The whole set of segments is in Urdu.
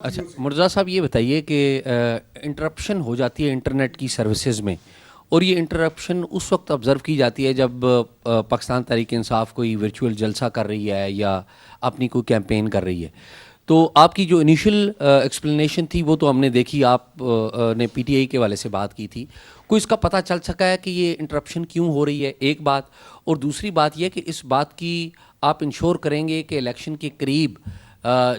اچھا مرزا صاحب یہ بتائیے کہ انٹرپشن ہو جاتی ہے انٹرنیٹ کی سروسز میں، اور یہ انٹرپشن اس وقت آبزرو کی جاتی ہے جب پاکستان تحریک انصاف کوئی ورچوئل جلسہ کر رہی ہے یا اپنی کوئی کیمپین کر رہی ہے. تو آپ کی جو انیشل ایکسپلینیشن تھی وہ تو ہم نے دیکھی، آپ نے پی ٹی آئی کے والے سے بات کی تھی. کوئی اس کا پتہ چل سکا ہے کہ یہ انٹرپشن کیوں ہو رہی ہے؟ ایک بات. اور دوسری بات یہ کہ اس بات کی آپ انشور کریں گے کہ الیکشن کے قریب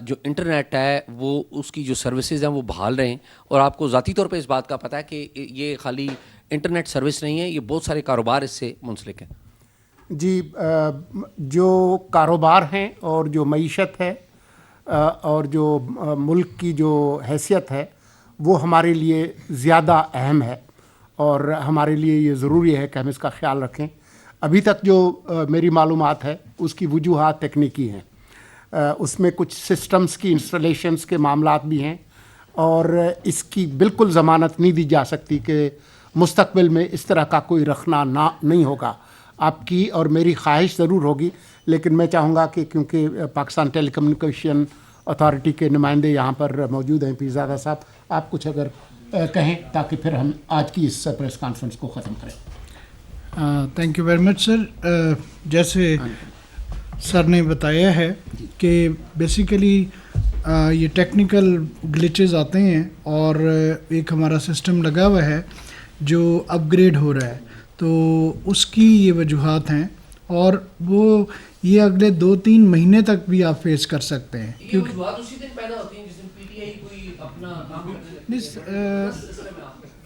جو انٹرنیٹ ہے وہ اس کی جو سروسز ہیں وہ بحال رہیں، اور آپ کو ذاتی طور پہ اس بات کا پتہ ہے کہ یہ خالی انٹرنیٹ سروس نہیں ہے، یہ بہت سارے کاروبار اس سے منسلک ہیں. جی، جو کاروبار ہیں اور جو معیشت ہے اور جو ملک کی جو حیثیت ہے وہ ہمارے لیے زیادہ اہم ہے، اور ہمارے لیے یہ ضروری ہے کہ ہم اس کا خیال رکھیں. ابھی تک جو میری معلومات ہے اس کی وجوہات تکنیکی ہیں، اس میں کچھ سسٹمز کی انسٹالیشنز کے معاملات بھی ہیں، اور اس کی بالکل ضمانت نہیں دی جا سکتی کہ مستقبل میں اس طرح کا کوئی رکھنا نہیں ہوگا. آپ کی اور میری خواہش ضرور ہوگی، لیکن میں چاہوں گا کہ کیونکہ پاکستان ٹیلی کمیونیکیشن اتھارٹی کے نمائندے یہاں پر موجود ہیں، پیرزادہ صاحب، آپ کچھ اگر کہیں تاکہ پھر ہم آج کی اس پریس کانفرنس کو ختم کریں. تھینک یو ویری مچ سر. جیسے سر نے بتایا ہے کہ بیسیکلی یہ ٹیکنیکل گلیچز آتے ہیں، اور ایک ہمارا سسٹم لگا ہوا ہے جو اپ گریڈ ہو رہا ہے، تو اس کی یہ وجوہات ہیں، اور وہ یہ اگلے 2-3 مہینے تک بھی آپ فیس کر سکتے ہیں.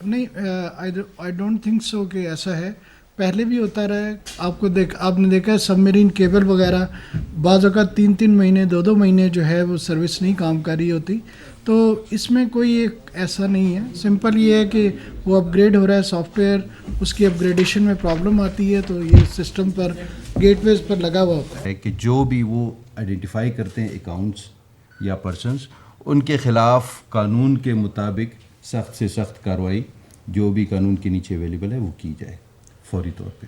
نہیں، آئی ڈونٹ تھنک سو کہ ایسا ہے. پہلے بھی ہوتا رہا ہے. آپ نے دیکھا سب میرین کیبل وغیرہ بعض اوقات 3 مہینے 2 مہینے جو ہے وہ سروس نہیں کام کر رہی ہوتی. تو اس میں کوئی ایک ایسا نہیں ہے، سمپل یہ ہے کہ وہ اپ گریڈ ہو رہا ہے سافٹ ویئر، اس کی اپ گریڈیشن میں پرابلم آتی ہے، تو یہ سسٹم پر گیٹ ویز پر لگا ہوا ہوتا ہے کہ جو بھی وہ آئیڈینٹیفائی کرتے ہیں اکاؤنٹس یا پرسنس، ان کے خلاف قانون کے مطابق سخت سے سخت کارروائی جو بھی قانون کے نیچے اویلیبل ہے وہ کی جائے فوری طور پہ.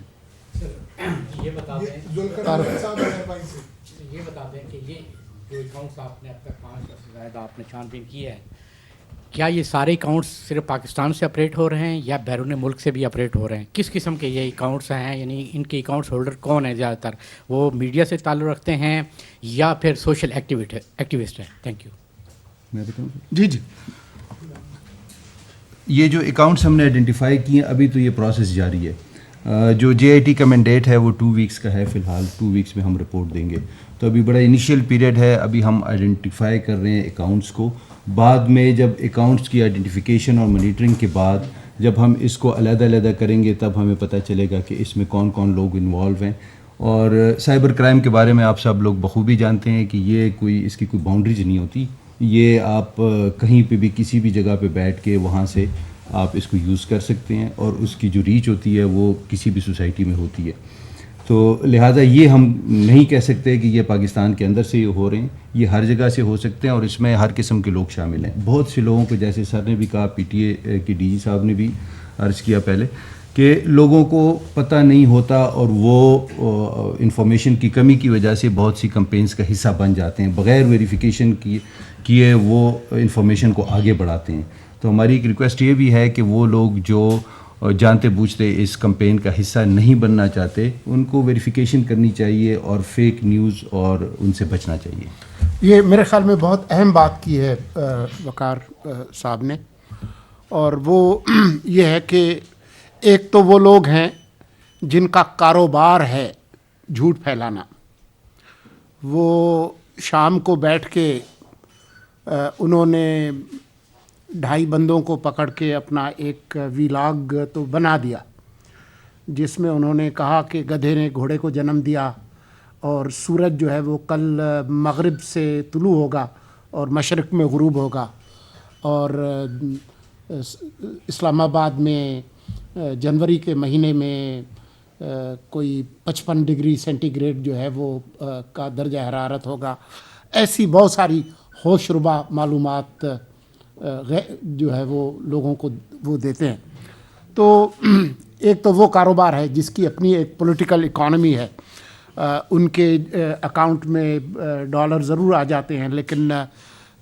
یہ بتا دیں کہ یہ جو اکاؤنٹس آپ نے اب تک 5 سے زیادہ آپ نے چھان بین کی ہے، کیا یہ سارے اکاؤنٹس صرف پاکستان سے آپریٹ ہو رہے ہیں یا بیرون ملک سے بھی آپریٹ ہو رہے ہیں؟ کس قسم کے یہ اکاؤنٹس ہیں؟ یعنی ان کے اکاؤنٹس ہولڈر کون ہیں؟ زیادہ تر وہ میڈیا سے تعلق رکھتے ہیں یا پھر سوشل ایکٹیوسٹ ہیں؟ Thank you. میں بتاؤں جی. یہ جو اکاؤنٹس ہم نے آئیڈینٹیفائی کیے ہیں، ابھی تو یہ پروسیس جاری ہے. جو جے آئی ٹی کا مینڈیٹ ہے وہ 2 ویکس کا ہے، فی الحال 2 ویکس میں ہم رپورٹ دیں گے. تو ابھی بڑا انیشیل پیریڈ ہے، ابھی ہم آئیڈینٹیفائی کر رہے ہیں اکاؤنٹس کو. بعد میں جب اکاؤنٹس کی آئیڈینٹیفیکیشن اور مانیٹرنگ کے بعد جب ہم اس کو علیحدہ کریں گے تب ہمیں پتہ چلے گا کہ اس میں کون کون لوگ انوالو ہیں. اور سائبر کرائم کے بارے میں آپ سب لوگ بخوبی جانتے ہیں کہ یہ اس کی کوئی باؤنڈریز نہیں ہوتی. یہ آپ کہیں پہ بھی کسی بھی جگہ پہ بیٹھ کے وہاں سے آپ اس کو یوز کر سکتے ہیں، اور اس کی جو ریچ ہوتی ہے وہ کسی بھی سوسائٹی میں ہوتی ہے. تو لہٰذا یہ ہم نہیں کہہ سکتے کہ یہ پاکستان کے اندر سے یہ ہو رہے ہیں، یہ ہر جگہ سے ہو سکتے ہیں، اور اس میں ہر قسم کے لوگ شامل ہیں. بہت سے لوگوں کو، جیسے سر نے بھی کہا، پی ٹی اے کے ڈی جی صاحب نے بھی عرض کیا پہلے، کہ لوگوں کو پتہ نہیں ہوتا، اور وہ انفارمیشن کی کمی کی وجہ سے بہت سی کمپینز کا حصہ بن جاتے ہیں، بغیر ویریفیکیشن کیے وہ انفارمیشن کو آگے بڑھاتے ہیں. تو ہماری ایک ریکویسٹ یہ بھی ہے کہ وہ لوگ جو جانتے بوجھتے اس کمپین کا حصہ نہیں بننا چاہتے، ان کو ویریفیکیشن کرنی چاہیے اور فیک نیوز اور ان سے بچنا چاہیے. یہ میرے خیال میں بہت اہم بات کی ہے وقار صاحب نے، اور وہ یہ ہے کہ ایک تو وہ لوگ ہیں جن کا کاروبار ہے جھوٹ پھیلانا. وہ شام کو بیٹھ کے انہوں نے 2.5 بندوں کو پکڑ کے اپنا ایک ویلاگ تو بنا دیا، جس میں انہوں نے کہا کہ گدھے نے گھوڑے کو جنم دیا، اور سورج جو ہے وہ کل مغرب سے طلوع ہوگا اور مشرق میں غروب ہوگا، اور اسلام آباد میں جنوری کے مہینے میں کوئی 55 ڈگری سینٹی گریڈ جو ہے وہ کا درجہ حرارت ہوگا. ایسی بہت ساری ہوش ربا معلومات جو ہے وہ لوگوں کو وہ دیتے ہیں. تو ایک تو وہ کاروبار ہے جس کی اپنی ایک پولیٹیکل اکانومی ہے. ان کے اکاؤنٹ میں ڈالر ضرور آ جاتے ہیں، لیکن